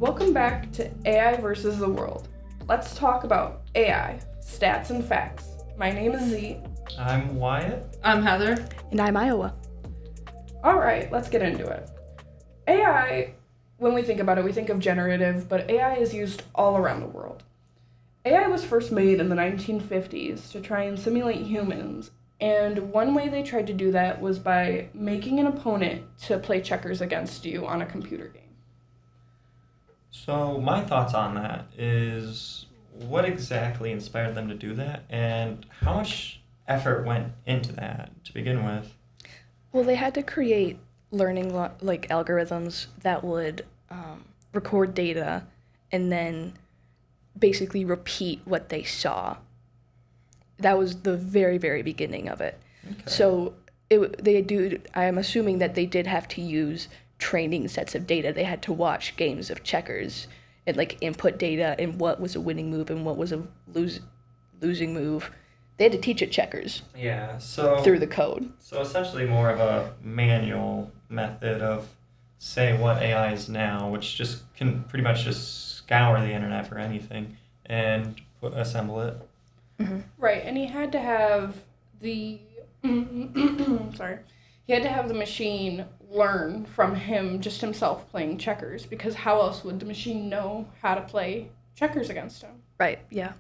Welcome back to AI versus the world. Let's talk about AI, stats and facts. My name is Z. I'm Wyatt. I'm Heather. And I'm Iowa. All right, let's get into it. AI, when we think about it, we think of generative, but AI is used all around the world. AI was first made in the 1950s to try and simulate humans, and one way they tried to do that was by making an opponent to play checkers against you on a computer game. So my thoughts on that is what exactly inspired them to do that and how much effort went into that to begin with? Well, they had to create learning algorithms that would record data and then basically repeat what they saw. That was the very, very beginning of it. Okay. So I'm assuming that they did have to use training sets of data. They had to watch games of checkers and input data and what was a winning move and what was a losing move. They had to teach it checkers. Yeah, so through the code. So essentially more of a manual method of say what AI is now, which just can pretty much just scour the internet for anything and assemble it. Mm-hmm. Right, and he had to have the he had to have the machine learn from him just himself playing checkers, because how else would the machine know how to play checkers against him? Right, yeah.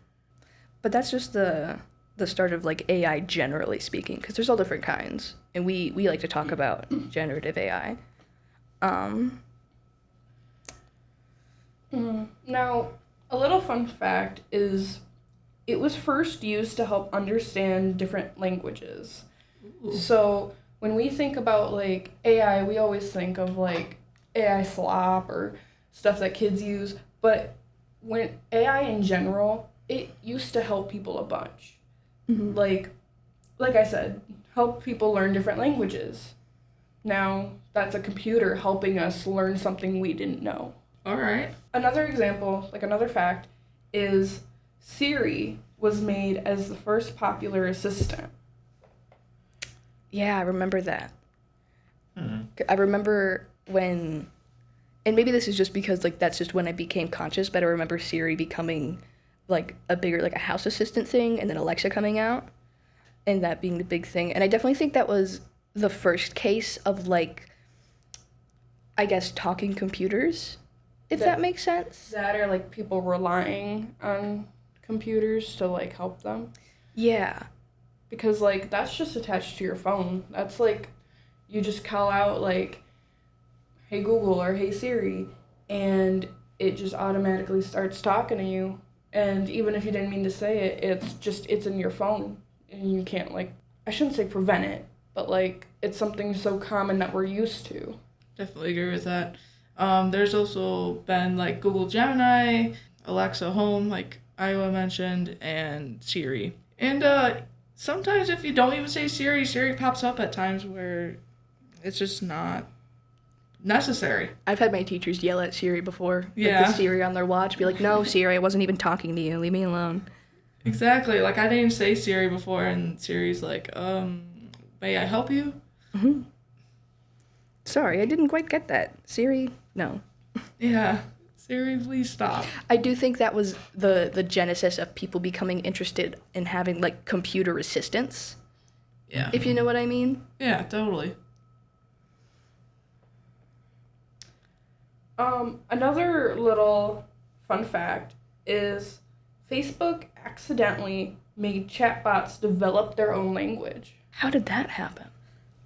But that's just the start of AI generally speaking, because there's all different kinds, and we like to talk about generative AI. Now, a little fun fact is it was first used to help understand different languages. Ooh. So when we think about AI, we always think of AI slop or stuff that kids use, but when AI in general, it used to help people a bunch. Mm-hmm. Like I said, help people learn different languages. Now, that's a computer helping us learn something we didn't know. All right. Another example, another fact, is Siri was made as the first popular assistant. Yeah, I remember that. Mm-hmm. I remember when, and maybe this is just because that's just when I became conscious, but I remember Siri becoming a bigger a house assistant thing, and then Alexa coming out, and that being the big thing. And I definitely think that was the first case of I guess talking computers, if that makes sense. That are people relying on computers to help them. Yeah. Because that's just attached to your phone. That's you just call out hey Google or hey Siri, and it just automatically starts talking to you. And even if you didn't mean to say it, it's in your phone, and you can't I shouldn't say prevent it, but it's something so common that we're used to. Definitely agree with that. There's also been Google Gemini, Alexa Home, Iowa mentioned, and Siri. And sometimes if you don't even say Siri, Siri pops up at times where it's just not necessary. I've had my teachers yell at Siri before. Yeah. The Siri on their watch. Be no, Siri, I wasn't even talking to you. Leave me alone. Exactly. I didn't even say Siri before, and Siri's may I help you? Mm-hmm. Sorry, I didn't quite get that. Siri, no. Yeah. Siri, please stop. I do think that was the genesis of people becoming interested in having computer assistants. Yeah. If you know what I mean. Yeah, totally. Another little fun fact is Facebook accidentally made chatbots develop their own language. How did that happen?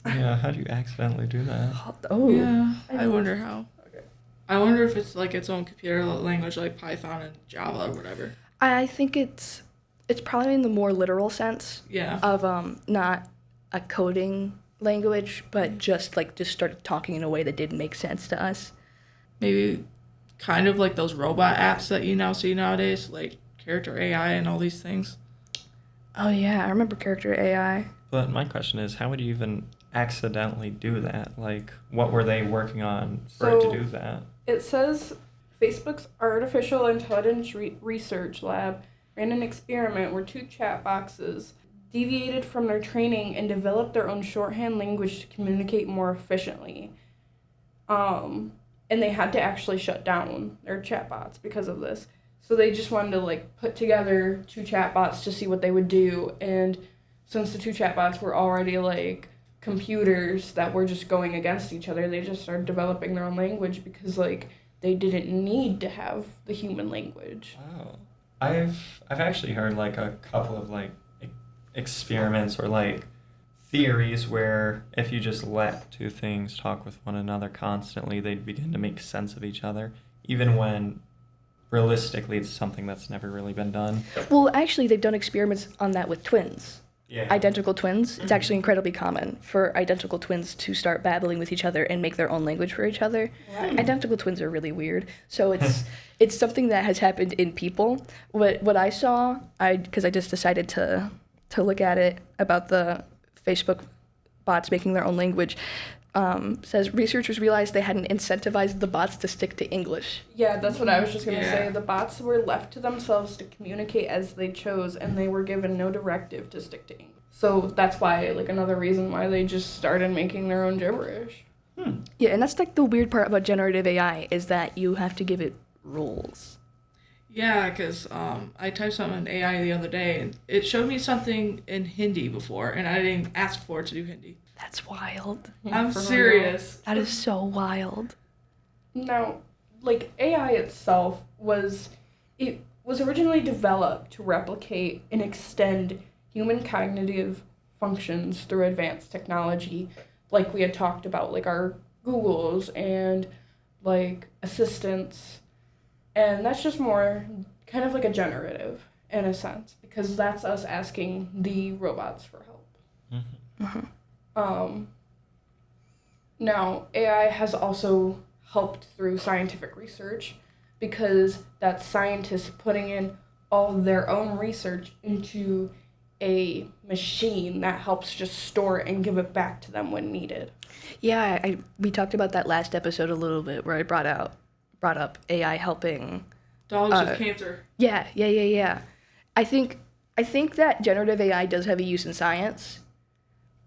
Yeah, how do you accidentally do that? Oh. Yeah, I wonder how. Okay. I wonder if it's its own computer language like Python and Java or whatever. I think it's probably in the more literal sense. Yeah. Of not a coding language, but just started talking in a way that didn't make sense to us. Maybe kind of those robot apps that you now see nowadays, Character AI and all these things. Oh yeah, I remember Character AI. But my question is, how would you even accidentally do that? What were they working on for it to do that? It says Facebook's artificial intelligence research lab ran an experiment where two chat boxes deviated from their training and developed their own shorthand language to communicate more efficiently. and they had to actually shut down their chatbots because of this. So they just wanted to like put together 2 chatbots to see what they would do, and since the 2 chatbots were already like computers that were just going against each other, they just started developing their own language because like they didn't need to have the human language. Wow. I've actually heard like a couple of like experiments or like theories where if you just let 2 things talk with one another constantly, they'd begin to make sense of each other, even when realistically it's something that's never really been done. Well, actually, they've done experiments on that with twins. Yeah. Identical twins. It's actually incredibly common for identical twins to start babbling with each other and make their own language for each other. Right. Identical twins are really weird. So it's something that has happened in people. What I saw, because I just decided to look at it about the Facebook bots making their own language, says researchers realized they hadn't incentivized the bots to stick to English. Yeah, that's what I was just going to Yeah. say. The bots were left to themselves to communicate as they chose, and they were given no directive to stick to English. So that's why, like, another reason why they just started making their own gibberish. Yeah, and that's like the weird part about generative AI is that you have to give it rules. Yeah, because I typed something in AI the other day, and it showed me something in Hindi before, and I didn't ask for it to do Hindi. That's wild. I'm For real. serious. That is so wild. Now, like, AI itself was originally developed to replicate and extend human cognitive functions through advanced technology, like we had talked about, like our Googles and like assistants. And that's just more kind of like a generative in a sense, because that's us asking the robots for help. Mhm. Now, AI has also helped through scientific research because that's scientists putting in all their own research into a machine that helps just store it and give it back to them when needed. Yeah, we talked about that last episode a little bit where I brought up AI helping. Dogs with cancer. Yeah. I think that generative AI does have a use in science,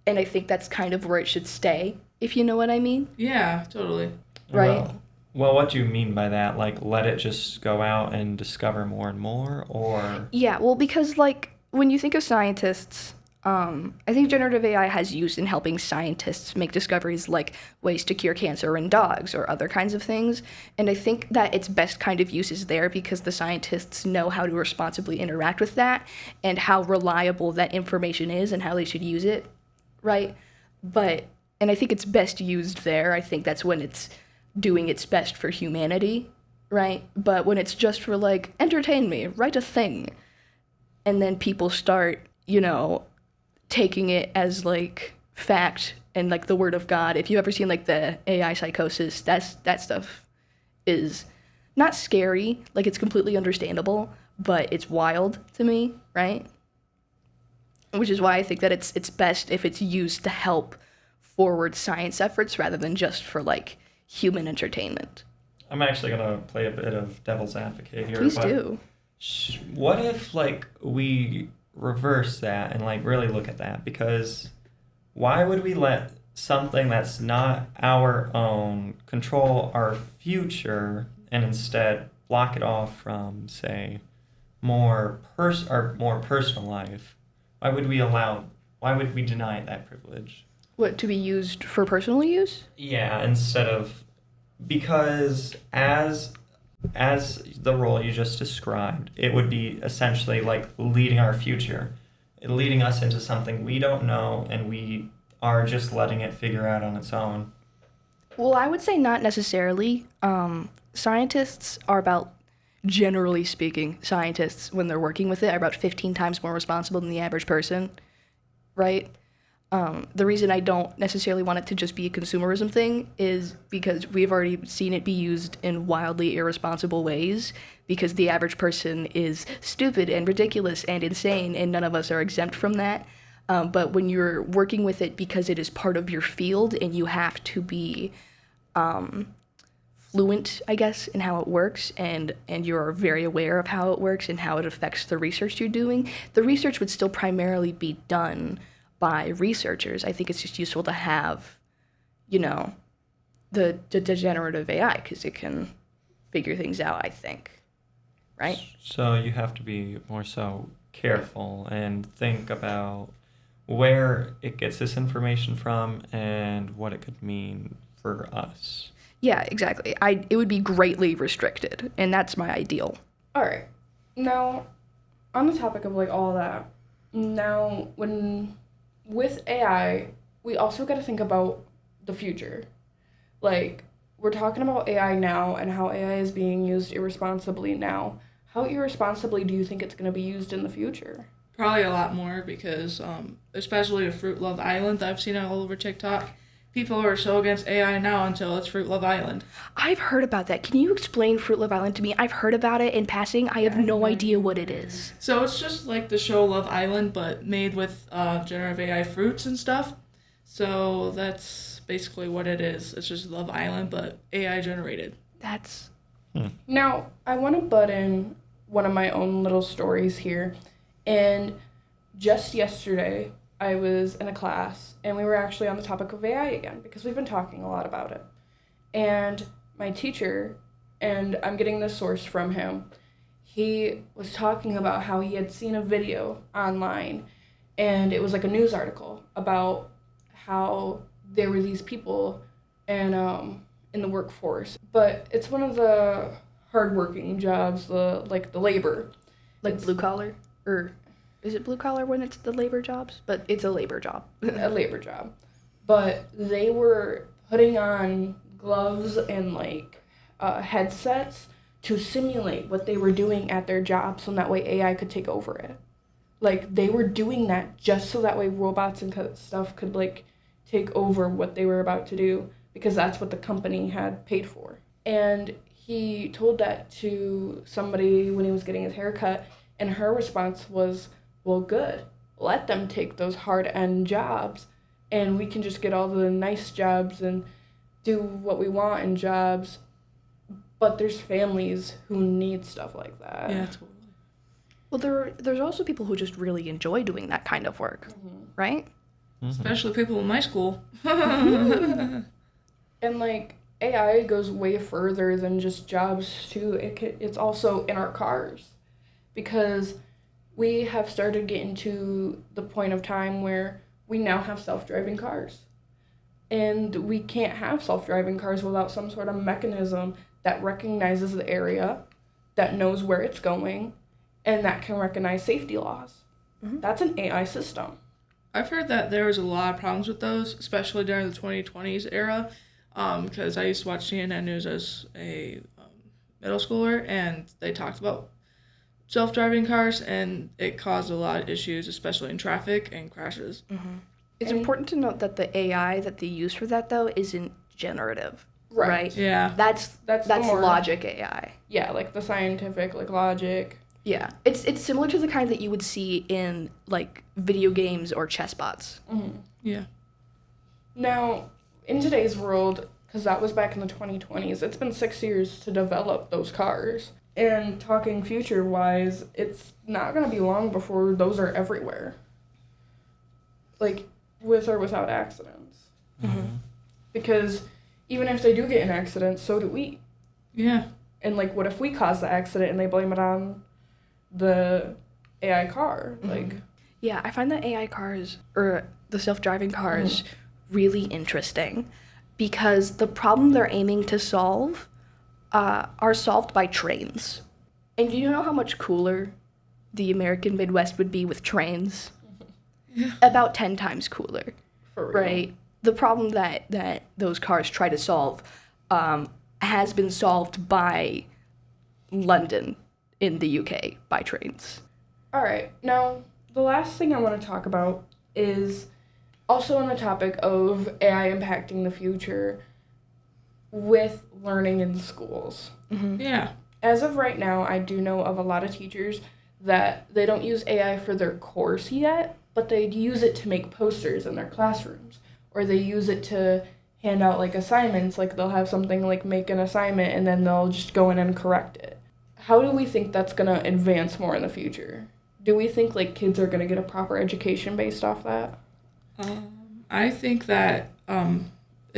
and I think that's kind of where it should stay, if you know what I mean. Yeah, totally. Right. Well, what do you mean by that? Like, let it just go out and discover more and more, or? Yeah, well, because like when you think of scientists, I think generative AI has use in helping scientists make discoveries like ways to cure cancer in dogs or other kinds of things. And I think that its best kind of use is there because the scientists know how to responsibly interact with that and how reliable that information is and how they should use it, right? And I think it's best used there. I think that's when it's doing its best for humanity, right? But when it's just for like, entertain me, write a thing, and then people start, taking it as like fact and like the word of God. If you've ever seen like the AI psychosis, that stuff is not scary, like it's completely understandable, but it's wild to me, right? Which is why I think that it's best if it's used to help forward science efforts rather than just for like human entertainment. I'm actually gonna play a bit of devil's advocate here. Please but do. What if like we reverse that and like really look at that? Because why would we let something that's not our own control our future and instead block it off from, say, more personal life? Why would we deny that privilege? What, to be used for personal use? Yeah, because as the role you just described, it would be essentially like leading our future, leading us into something we don't know and we are just letting it figure out on its own. Well, I would say not necessarily. Scientists are generally speaking, scientists, when they're working with it, are about 15 times more responsible than the average person, right? The reason I don't necessarily want it to just be a consumerism thing is because we've already seen it be used in wildly irresponsible ways because the average person is stupid and ridiculous and insane, and none of us are exempt from that. But when you're working with it because it is part of your field and you have to be fluent, I guess, in how it works, and you're very aware of how it works and how it affects the research you're doing, the research would still primarily be done by researchers. I think it's just useful to have, the generative AI because it can figure things out, I think. Right? So you have to be more so careful and think about where it gets this information from and what it could mean for us. Yeah, exactly. It would be greatly restricted, and that's my ideal. All right. Now, on the topic of like all that, now with AI, we also got to think about the future. Like, we're talking about AI now and how AI is being used irresponsibly now. How irresponsibly do you think it's going to be used in the future? Probably a lot more because, especially with Fruit Love Island that I've seen all over TikTok, people are so against AI now until it's Fruit Love Island. I've heard about that. Can you explain Fruit Love Island to me? I've heard about it in passing. I have no idea what it is. So it's just like the show Love Island, but made with generative AI fruits and stuff. So that's basically what it is. It's just Love Island, but AI generated. That's... Now, I want to butt in one of my own little stories here. And just yesterday, I was in a class, and we were actually on the topic of AI again, because we've been talking a lot about it. And my teacher, and I'm getting this source from him, he was talking about how he had seen a video online, and it was like a news article about how there were these people in the workforce. But it's one of the hardworking jobs, the labor. Like blue collar? Or is it blue collar when it's the labor jobs? But it's a labor job. A labor job. But they were putting on gloves and headsets to simulate what they were doing at their job so that way AI could take over it. Like, they were doing that just so that way robots and stuff could take over what they were about to do, because that's what the company had paid for. And he told that to somebody when he was getting his hair cut, and her response was, well, good. Let them take those hard-end jobs, and we can just get all the nice jobs and do what we want in jobs. But there's families who need stuff like that. Yeah, totally. Well, there's also people who just really enjoy doing that kind of work, right? Mm-hmm. Especially people in my school. And AI goes way further than just jobs too. It's also in our cars, because we have started getting to the point of time where we now have self-driving cars. And we can't have self-driving cars without some sort of mechanism that recognizes the area, that knows where it's going, and that can recognize safety laws. Mm-hmm. That's an AI system. I've heard that there was a lot of problems with those, especially during the 2020s era, because I used to watch CNN News as a middle schooler, and they talked about self-driving cars, and it caused a lot of issues, especially in traffic and crashes. Mm-hmm. It's important to note that the AI that they use for that, though, isn't generative, right? Yeah. That's more logic AI. Yeah, the scientific, logic. Yeah, it's similar to the kind that you would see in video games or chess bots. Mm-hmm. Yeah. Now, in today's world, because that was back in the 2020s, it's been 6 years to develop those cars. And talking future-wise, it's not going to be long before those are everywhere. With or without accidents. Mm-hmm. Because even if they do get in accidents, so do we. Yeah. And what if we cause the accident and they blame it on the AI car? Mm-hmm. Yeah, I find the AI cars, or the self-driving cars, really interesting, because the problem they're aiming to solve are solved by trains. And do you know how much cooler the American Midwest would be with trains? Yeah. About 10 times cooler. For real. Right? The problem that those cars try to solve has been solved by London in the UK by trains. All right. Now, the last thing I want to talk about is also on the topic of AI impacting the future with learning in schools. Mm-hmm. Yeah. As of right now, I do know of a lot of teachers that they don't use AI for their course yet, but they use it to make posters in their classrooms, or they use it to hand out assignments. They'll have something make an assignment and then they'll just go in and correct it. How do we think that's going to advance more in the future? Do we think kids are going to get a proper education based off that? I think that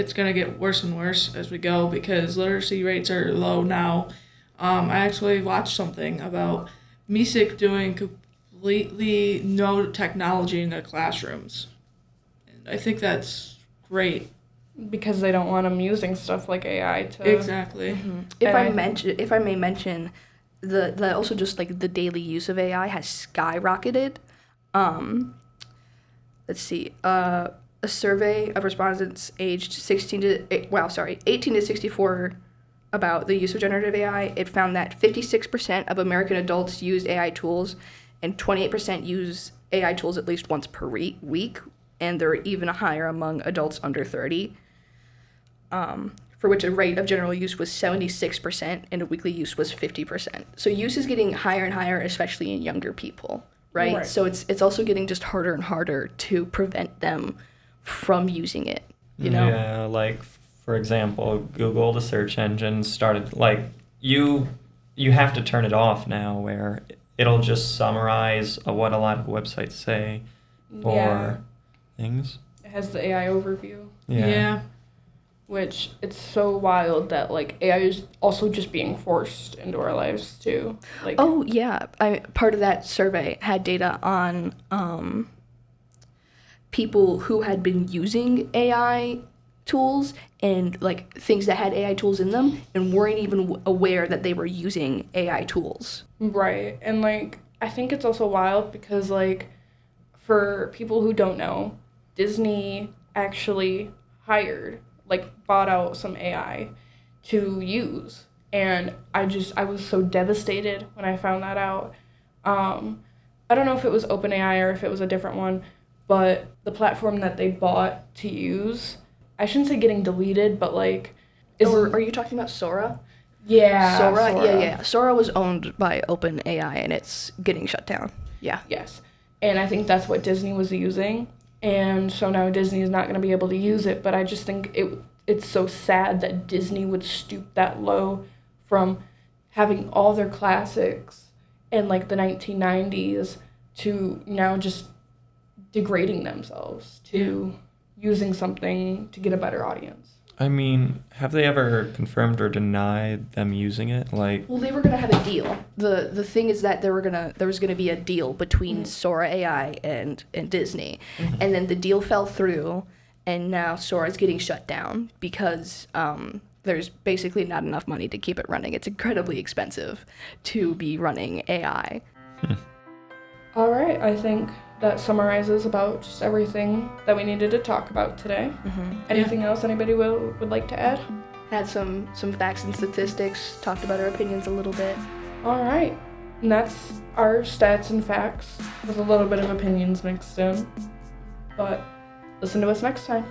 it's going to get worse and worse as we go because literacy rates are low now. I actually watched something about MISIC doing completely no technology in their classrooms. And I think that's great. Because they don't want them using stuff like AI to... Exactly. Mm-hmm. If I may mention, the also just like the daily use of AI has skyrocketed. Let's see. A survey of respondents aged 18 to 64 about the use of generative AI, it found that 56% of American adults use AI tools and 28% use AI tools at least once per week, and they're even higher among adults under 30. For which a rate of general use was 76% and a weekly use was 50%. So use is getting higher and higher, especially in younger people, right? So it's also getting just harder and harder to prevent them from using it, you know? Yeah, like, for example, Google, the search engine, started, like, you have to turn it off now where it'll just summarize what a lot of websites say for things. It has the AI overview. Yeah. Which it's so wild that like AI is also just being forced into our lives too. Like, oh yeah, part of that survey had data on people who had been using AI tools and like things that had AI tools in them and weren't even aware that they were using AI tools. Right, and like I think it's also wild because like for people who don't know, Disney actually bought out some AI to use. And I was so devastated when I found that out. I don't know if it was OpenAI or if it was a different one, but the platform that they bought to use, I shouldn't say getting deleted, but like... Are you talking about Sora? Yeah. Sora? Yeah. Sora was owned by OpenAI and it's getting shut down. Yeah. Yes. And I think that's what Disney was using. And so now Disney is not going to be able to use it, but I just think it's so sad that Disney would stoop that low from having all their classics in like the 1990s to now just degrading themselves to using something to get a better audience. I mean, have they ever confirmed or denied them using it? Like, well, they were gonna have a deal. The thing is that there was gonna be a deal between Sora AI and Disney, and then the deal fell through, and now Sora's getting shut down because there's basically not enough money to keep it running. It's incredibly expensive to be running AI. All right, I think that summarizes about just everything that we needed to talk about today. Anything else anybody would like to add? Had some facts and statistics, talked about our opinions a little bit. All right, and that's our stats and facts with a little bit of opinions mixed in. But listen to us next time.